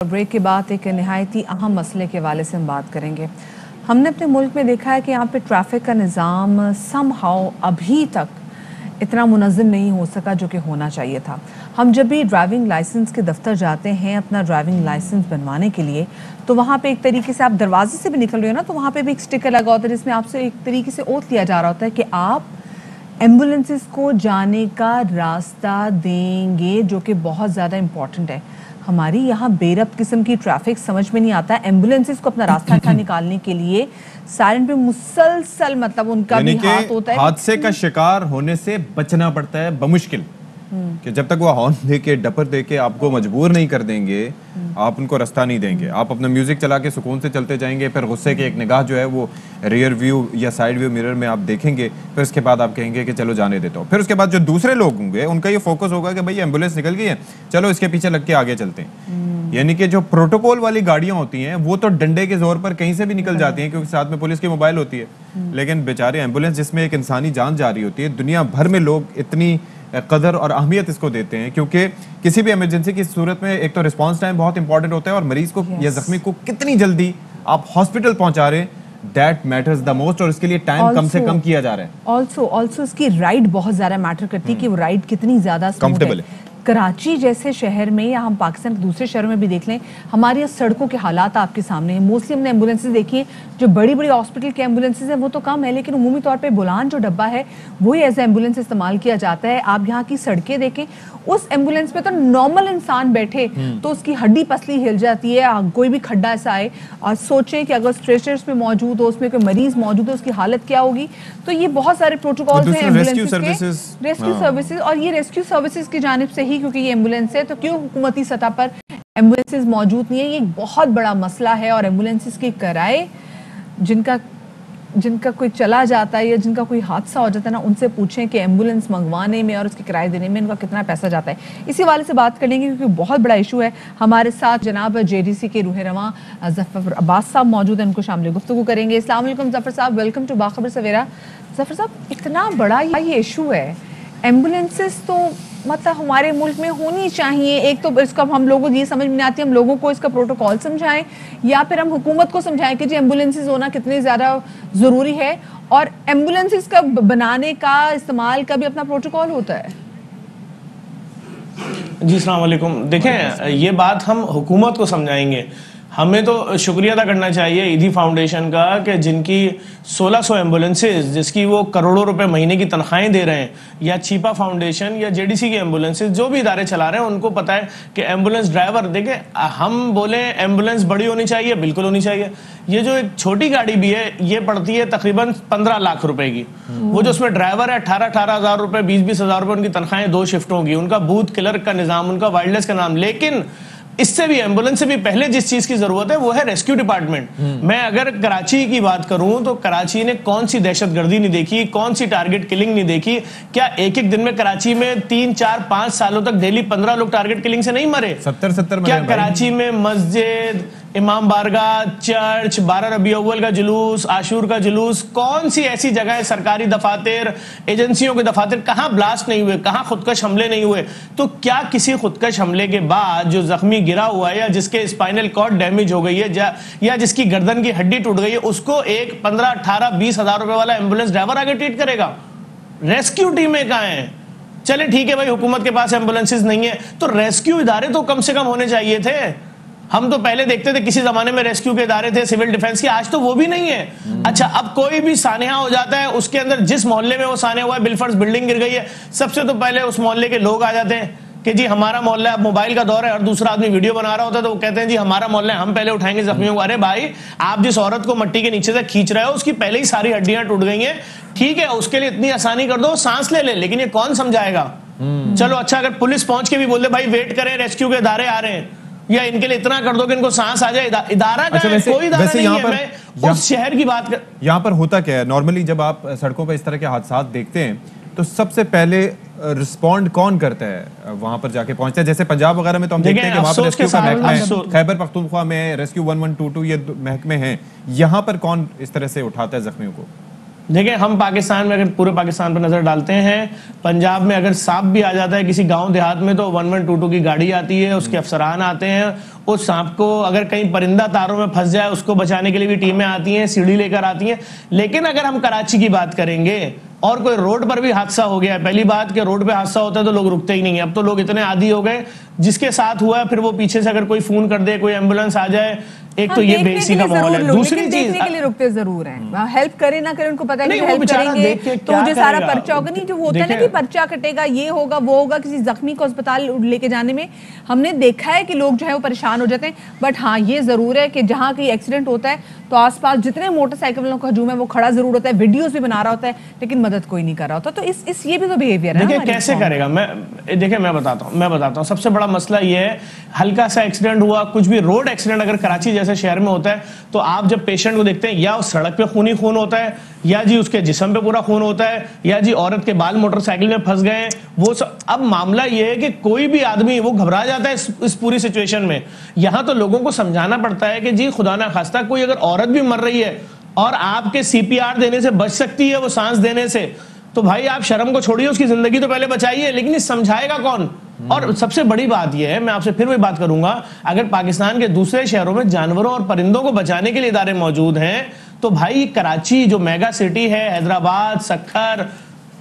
Break के बाद एक नहायती अहम मसले के हवाले से हम बात करेंगे। हमने अपने मुल्क में देखा है कि यहाँ पे ट्रैफिक का निज़ाम समहाउ अभी तक इतना मुनज़्ज़म नहीं हो सका जो कि होना चाहिए था। हम जब भी ड्राइविंग लाइसेंस के दफ्तर जाते हैं अपना ड्राइविंग लाइसेंस बनवाने के लिए, तो वहाँ पे एक तरीके से आप दरवाजे से भी निकल रहे हो ना, तो वहाँ पे भी एक स्टिकर लगा होता है जिसमें आपसे एक तरीके से ओथ लिया जा रहा होता है कि आप एम्बुलेंसेस को जाने का रास्ता देंगे, जो कि बहुत ज़्यादा इम्पॉर्टेंट है। हमारी यहाँ बेरब किस्म की ट्रैफिक समझ में नहीं आता है। एम्बुलेंसेस को अपना रास्ता निकालने के लिए साइरन पे मुसलसल मतलब उनका भी हाथ होता है। हादसे का शिकार होने से बचना पड़ता है बमुश्किल, कि जब तक वो हॉर्न देके डपर देके आपको मजबूर नहीं कर देंगे, आप उनको रास्ता नहीं देंगे। आप अपना म्यूजिक चला के सुकून से चलते जाएंगे, फिर गुस्से के एक निगाह जो है वो रियर व्यू या साइड व्यू मिरर में आप देखेंगे, फिर उसके बाद आप कहेंगे कि चलो जाने देता हूँ। फिर उसके बाद जो दूसरे लोग होंगे उनका ये फोकस होगा कि भाई एम्बुलेंस निकल गई है, चलो इसके पीछे लग के आगे चलते हैं। यानी कि जो प्रोटोकॉल वाली गाड़ियां होती हैं वो तो डंडे के जोर पर कहीं से भी निकल जाती हैं, क्योंकि साथ में पुलिस की मोबाइल होती है। लेकिन बेचारे एम्बुलेंस जिसमें एक इंसानी जान जा रही होती है, दुनिया भर में लोग इतनी कदर और अहमियत इसको देते हैं, क्योंकि किसी भी इमरजेंसी की सूरत में एक तो रिस्पांस टाइम बहुत इंपॉर्टेंट होता है, और मरीज को या जख्मी को कितनी जल्दी आप हॉस्पिटल पहुंचा रहे हैं, दैट मैटर्स द मोस्ट। और इसके लिए टाइम कम से कम किया जा रहा है। ऑल्सो इसकी राइड बहुत ज्यादा मैटर करती है कि वो राइड कितनी ज्यादा कंफर्टेबल है। कराची जैसे शहर में या हम पाकिस्तान के दूसरे शहरों में भी देख लें, हमारी यहाँ सड़कों के हालात आपके सामने हैं। मोस्टली हमने एम्बुलेंसेज देखी हैं, जो बड़ी बड़ी हॉस्पिटल के एम्बुलेंसेज हैं वो तो कम है, लेकिन उमूमी तौर पे बुलान जो डब्बा है वही एज एम्बुलेंस इस्तेमाल किया जाता है। आप यहाँ की सड़कें देखें, उस एम्बुलेंस पे तो नॉर्मल इंसान बैठे तो उसकी हड्डी पसली हिल जाती है। कोई भी खड्डा ऐसा आए और सोचें कि अगर स्ट्रेचर्स में मौजूद हो, उसमें कोई मरीज मौजूद है, उसकी हालत क्या होगी। तो ये बहुत सारे प्रोटोकॉल्स हैं रेस्क्यू सर्विसेज, और ये रेस्क्यू सर्विसेज की जानिब से ही, क्योंकि ये एम्बुलेंस है, तो क्यों हुकूमती सतह पर एम्बुलेंसेज मौजूद नहीं है, ये एक बहुत बड़ा मसला है। और एम्बुलेंसेज के किराए जिनका कोई चला जाता है या जिनका कोई हादसा हो जाता है ना, उनसे पूछें कि एम्बुलेंस मंगवाने में और उसके किराए देने में इनका कितना पैसा जाता है। इसी वाले से बात कर लेंगे, क्योंकि बहुत बड़ा इशू है। हमारे साथ जनाब JDC के रूह रवां जफर अब्बास साहब मौजूद हैं, उनको शामिल गुफ्तगू करेंगे। अस्सलाम वालेकुम जफर साहब, वेलकम टू बाखबर सवेरा। जफर साहब, इतना बड़ा ये इशू है, एम्बुलेंसेस तो मतलब हमारे मुल्क में होनी चाहिए। एक तो इसका हम लोगों को ये समझ में नहीं आती, हम लोगों को इसका प्रोटोकॉल समझाएं या फिर हम हुकूमत को समझाएं कि जी एम्बुलेंसेस होना कितनी ज़्यादा ज़रूरी है, और एम्बुलेंसेस का बनाने का इस्तेमाल का भी अपना प्रोटोकॉल होता है। जी अस्सलाम वालेकुम। देखें, ये बात हम हुकूमत को समझाएंगे। हमें तो शुक्रिया अदा करना चाहिए ईदी फाउंडेशन का कि जिनकी 1600 एम्बुलेंसेज, जिसकी वो करोड़ों रुपए महीने की तनख्वाहें दे रहे हैं, या चीपा फाउंडेशन या JDC की एम्बुलेंसेज, जो भी इदारे चला रहे हैं, उनको पता है कि एम्बुलेंस ड्राइवर, देखें हम बोले एम्बुलेंस बड़ी होनी चाहिए, बिल्कुल होनी चाहिए। ये जो एक छोटी गाड़ी भी है, ये पड़ती है तकरीबन 15 लाख रुपए की। वो जो उसमें ड्राइवर है, 18 हज़ार रुपए, 20 हज़ार रुपए उनकी तनख्वाहें 2 शिफ्टों की, उनका बूथ क्लर्क का निज़ाम, उनका वायरलेस का नाम। लेकिन इससे भी, एम्बुलेंस से भी पहले जिस चीज की जरूरत है वो है रेस्क्यू डिपार्टमेंट। मैं अगर कराची की बात करूं तो कराची ने कौन सी दहशतगर्दी नहीं देखी, कौन सी टारगेट किलिंग नहीं देखी। क्या एक एक दिन में कराची में 3, 4, 5 सालों तक डेली 15 लोग टारगेट किलिंग से नहीं मरे? 70 क्या कराची में मस्जिद, इमाम बारगाह, चर्च, 12 रबी अव्वल का जुलूस, आशूर का जुलूस, कौन सी ऐसी जगह है, सरकारी दफातर, एजेंसियों के दफातर, कहां ब्लास्ट नहीं हुए, कहां खुदकश हमले नहीं हुए? तो क्या किसी खुदकश हमले के बाद जो जख्मी गिरा हुआ है, या जिसके स्पाइनल कॉर्ड डैमेज हो गई है, या जिसकी गर्दन की हड्डी टूट गई है, उसको एक 15, 18, 20 हज़ार रुपए वाला एम्बुलेंस ड्राइवर आगे ट्रीट करेगा? रेस्क्यू टीमें कहां हैं? चले ठीक है भाई, हुकूमत के पास एम्बुलेंसेज नहीं है, तो रेस्क्यू इदारे तो कम से कम होने चाहिए थे। हम तो पहले देखते थे किसी जमाने में रेस्क्यू के इदारे थे सिविल डिफेंस के, आज तो वो भी नहीं है। अच्छा, अब कोई भी सानेहा हो जाता है, उसके अंदर जिस मोहल्ले में वो सानेहा हुआ है, बिलफर्ज बिल्डिंग गिर गई है, सबसे तो पहले उस मोहल्ले के लोग आ जाते हैं कि जी हमारा मोहल्ला, अब मोबाइल का दौर है, हर दूसरा आदमी वीडियो बना रहा होता है, तो वो कहते हैं जी हमारा मोहल्ला है, हम पहले उठाएंगे जख्मियों को। अरे भाई, आप जिस औरत को मट्टी के नीचे से खींच रहे हो, उसकी पहले ही सारी हड्डियां टूट गई हैं, ठीक है, उसके लिए इतनी आसानी कर दो, सांस ले ले, लेकिन ये कौन समझाएगा? चलो अच्छा, अगर पुलिस पहुंच के भी बोल दे भाई वेट करें, रेस्क्यू के इदारे आ रहे हैं, या इनके लिए इतना कर दो कि इनको सांस आ जाए, इदारा का है, कोई इदारा नहीं है। मैं उस शहर की बात कर, यहाँ पर होता क्या है, नॉर्मली जब आप सड़कों पर इस तरह के हादसा देखते हैं तो सबसे पहले रिस्पॉन्ड कौन करता है, वहां पर जाके पहुंचता है? जैसे पंजाब वगैरह में तो हम देखते हैं कि वहां पर रेस्क्यू का महकमा है, खैबर पख्तूनख्वा में रेस्क्यू 1122 ये महकमे हैं। यहाँ पर कौन इस तरह से उठाता है जख्मियों को? देखिए, हम पाकिस्तान में अगर पूरे पाकिस्तान पर नजर डालते हैं, पंजाब में अगर सांप भी आ जाता है किसी गांव देहात में तो 1122 की गाड़ी आती है, उसके अफसरान आते हैं, उस सांप को अगर कहीं परिंदा तारों में फंस जाए उसको बचाने के लिए भी टीमें आती हैं, सीढ़ी लेकर आती हैं। लेकिन अगर हम कराची की बात करेंगे और कोई रोड पर भी हादसा हो गया, पहली बात कि रोड पे हादसा होता है तो लोग रुकते ही नहीं है। अब तो लोग इतने आदी हो गए, जिसके साथ हुआ है फिर वो पीछे से अगर कोई फोन कर दे, कोई एम्बुलेंस आ जाए, एक तो ये बेइज्जती का माहौल है। दूसरी चीज, देखने के लिए रुकते जरूर हैं, हेल्प करे ना करे उनको पता है कि वो हेल्प बेचारा करेंगे देख के तो क्या मुझे सारा करेगा? पर्चा होगा। नहीं, जो होता है ना कि पर्चा कटेगा, ये होगा वो होगा, किसी जख्मी को अस्पताल लेके जाने में हमने देखा है कि लोग जो है वो परेशान हो जाते हैं। बट हाँ, ये जरूर है कि जहाँ कहीं एक्सीडेंट होता है तो आसपास जितने मोटरसाइकिल वालों का हजूम है वो खड़ा जरूर होता है, वीडियोस भी बना रहा होता है, लेकिन मदद कोई नहीं कर रहा होता। तो इस ये भी तो बिहेवियर है। देखिए कैसे करेगा, मैं बताता हूँ। सबसे बड़ा मसला ये है, हल्का सा एक्सीडेंट हुआ, कुछ भी रोड एक्सीडेंट अगर कराची जैसे शहर में होता है तो आप जब पेशेंट को देखते हैं, या उस सड़क पे खून ही खून होता है, या जी उसके जिस्म पे पूरा खून होता है, या जी औरत के बाल मोटरसाइकिल में फंस गए वो सब। अब मामला ये है कि कोई भी आदमी वो घबरा जाता है इस पूरी सिचुएशन में। यहां तो लोगों को समझाना पड़ता है कि जी खुदा ना खास्ता कोई अगर औरत भी मर रही है और आपके CPR देने से बच सकती है वो सांस देने से, तो भाई आप शर्म को छोड़िए, उसकी जिंदगी तो पहले बचाइए। लेकिन ये समझाएगा कौन? और सबसे बड़ी बात यह है, मैं आपसे फिर वही बात करूंगा, अगर पाकिस्तान के दूसरे शहरों में जानवरों और परिंदों को बचाने के लिए इदारे मौजूद हैं तो भाई कराची जो मेगा सिटी है, हैदराबाद, सक्खर,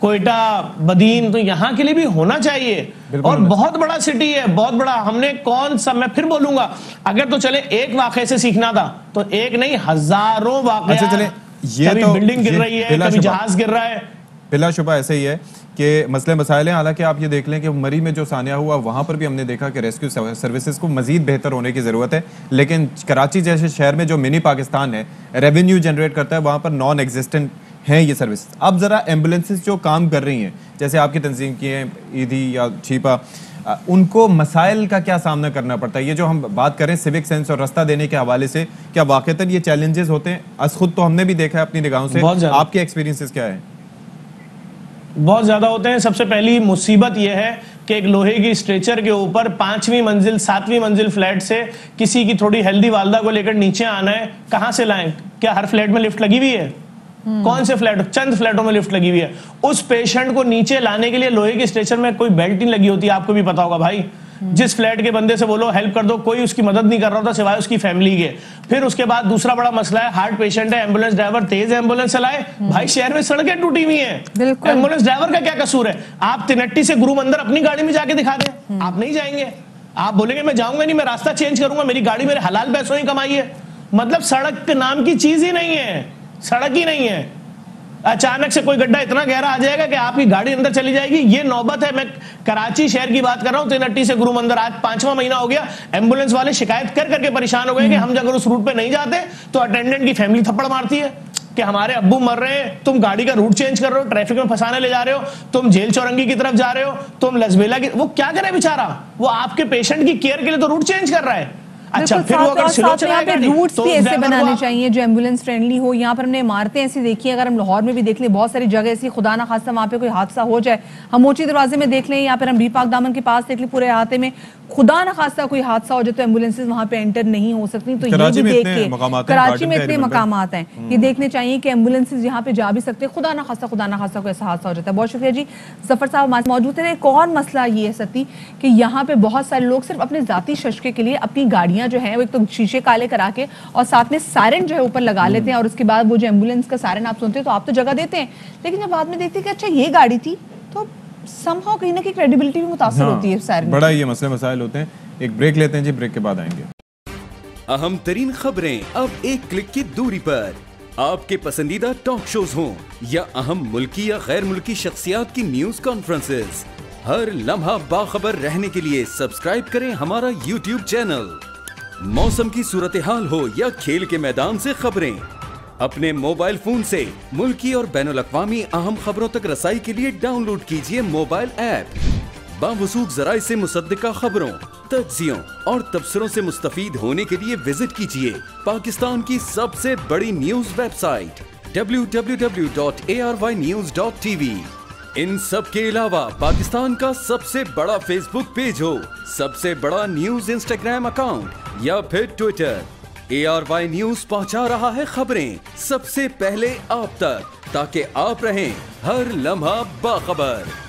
कोयटा, बदीन, तो यहाँ के लिए भी होना चाहिए। और बहुत बड़ा सिटी है, बहुत बड़ा। हमने कौन सा, मैं फिर बोलूंगा, अगर तो चले एक वाकये से सीखना था तो एक नहीं हजारों वाकये। अच्छा चले, ये कभी तो बिल्डिंग गिर रही है, कभी जहाज गिर रहा है, बिला शुबा ऐसे ही है कि मसले मसाइल हैं। हालांकि आप ये देख लें कि मरी में जो सानिया हुआ वहाँ पर भी हमने देखा कि रेस्क्यू सर्विसेज को मजीद बेहतर होने की ज़रूरत है। लेकिन कराची जैसे शहर में जो मिनी पाकिस्तान है, रेवेन्यू जनरेट करता है, वहाँ पर नॉन एग्जिस्टेंट हैं ये सर्विस। अब ज़रा एम्बुलेंसेज जो काम कर रही हैं, जैसे आपकी तंजीम की हैं ईदी या छीपा, उनको मसाइल का क्या सामना करना पड़ता है? ये जो हम बात करें सिविक सेंस और रास्ता देने के हवाले से, क्या वाकईतन ये चैलेंजेस होते हैं? अस खुद तो हमने भी देखा है अपनी निगाहों से, आपके एक्सपीरियंसेस क्या है? बहुत ज्यादा होते हैं। सबसे पहली मुसीबत यह है कि एक लोहे की स्ट्रेचर के ऊपर 5वीं मंजिल 7वीं मंजिल फ्लैट से किसी की थोड़ी हेल्दी वालदा को लेकर नीचे आना है, कहां से लाएं? क्या हर फ्लैट में लिफ्ट लगी हुई है? कौन से फ्लैट? चंद फ्लैटों में लिफ्ट लगी हुई है। उस पेशेंट को नीचे लाने के लिए लोहे की स्ट्रेचर में कोई बेल्ट नहीं लगी होती, आपको भी पता होगा भाई। जिस फ्लैट के बंदे से बोलो हेल्प कर दो, कोई उसकी मदद नहीं कर रहा होता सिवाय उसकी फैमिली के। फिर उसके बाद दूसरा बड़ा मसला है, हार्ट पेशेंट है, एम्बुलेंस ड्राइवर तेज एम्बुलेंस चलाए, भाई शहर में सड़कें टूटी हुई हैं, एम्बुलेंस ड्राइवर का क्या कसूर है? आप तिनट्टी से गुरु मंदिर अपनी गाड़ी में जाके दिखा दें, आप नहीं जाएंगे। आप बोलेंगे मैं जाऊंगा नहीं, मैं रास्ता चेंज करूंगा, मेरी गाड़ी मेरे हलाल पैसों ही कमाई है। मतलब सड़क नाम की चीज ही नहीं है, सड़क ही नहीं है। अचानक से कोई गड्ढा इतना गहरा आ जाएगा कि आपकी गाड़ी अंदर चली जाएगी, ये नौबत है। मैं कराची शहर की बात कर रहा हूं, तिनट्टी से गुरु मंदिर आज 5वां महीना हो गया, एम्बुलेंस वाले शिकायत कर करके परेशान हो गए कि हम अगर उस रूट पे नहीं जाते तो अटेंडेंट की फैमिली थप्पड़ मारती है कि हमारे अब्बू मर रहे हैं, तुम गाड़ी का रूट चेंज कर रहे हो, ट्रैफिक में फंसाने ले जा रहे हो, तुम जेल चौरंगी की तरफ जा रहे हो, तुम लसबेला की। वो क्या करे बेचारा? वो आपके पेशेंट की केयर के लिए तो रूट चेंज कर रहा है। अच्छा, फिर वो अगर स्लो चलाएगा रूट्स भी ऐसे बनाने चाहिए जो एम्बुलेंस फ्रेंडली हो। यहाँ पर हमने इमारतें ऐसी देखी, अगर हम लाहौर में भी देख लें, बहुत सारी जगह ऐसी, खुदा ना खास्ता वहाँ पे कोई हादसा हो जाए, हम मोची दरवाजे में देख लें, यहाँ पर हम बी पाक दामन के पास देख लें, पूरे अहाते में खुदा ना खास्ता कोई हादसा हो जाए तो एम्बुलेंसेज वहाँ पे एंटर नहीं हो सकती। तो ये भी देख के कराची में इतने मकामात हैं, ये देखने चाहिए कि एम्बुलेंसेज यहाँ पे जा भी सकते हैं, खुदा ना खास्ता कोई ऐसा हादसा हो जाता है। बहुत शुक्रिया जी, जफर साहब मौजूद है। एक और मसला ये है सती कि यहाँ पे बहुत सारे लोग सिर्फ अपने जाती शश्के के लिए अपनी गाड़ियां जो है वो एक तो शीशे काले करा के और साथ में सायरन जो है ऊपर लगा लेते हैं, और उसके बाद वो जो एम्बुलेंस का सायरन आप सुनते हैं तो आप तो जगह देते हैं, लेकिन जब बाद में देखते हैं कि अच्छा ये गाड़ी थी तो समहाउ कहीं ना कहीं क्रेडिबिलिटी भी मुतासर होती है सायरन। बड़ा ये मसले मसाइल होते हैं। एक ब्रेक लेते हैं जी, ब्रेक के बाद आएंगे। अहम तरीन खबरें अब एक क्लिक की दूरी पर। आपके पसंदीदा टॉक शोज हों या अहम मुल्की या गैर मुल्की शख्सियात की न्यूज कॉन्फ्रेंसेस, हर लम्हा बाखबर रहने के लिए सब्सक्राइब करें हमारा YouTube चैनल। मौसम की सूरत हाल हो या खेल के मैदान से खबरें, अपने मोबाइल फोन से मुल्की और बैनुल-अक़वामी अहम खबरों तक रसाई के लिए डाउनलोड कीजिए मोबाइल ऐप। बावसूख ज़राए से मुसद्दिका खबरों, तज्ज़ियों और तबसरों से मुस्तफीद होने के लिए विजिट कीजिए पाकिस्तान की सबसे बड़ी न्यूज वेबसाइट www.arYnews.tv। इन सब के अलावा पाकिस्तान का सबसे बड़ा फेसबुक पेज हो, सबसे बड़ा न्यूज इंस्टाग्राम अकाउंट या फिर ट्विटर, ARY न्यूज पहुंचा रहा है खबरें सबसे पहले आप तक ताकि आप रहें हर लम्हा बाखबर।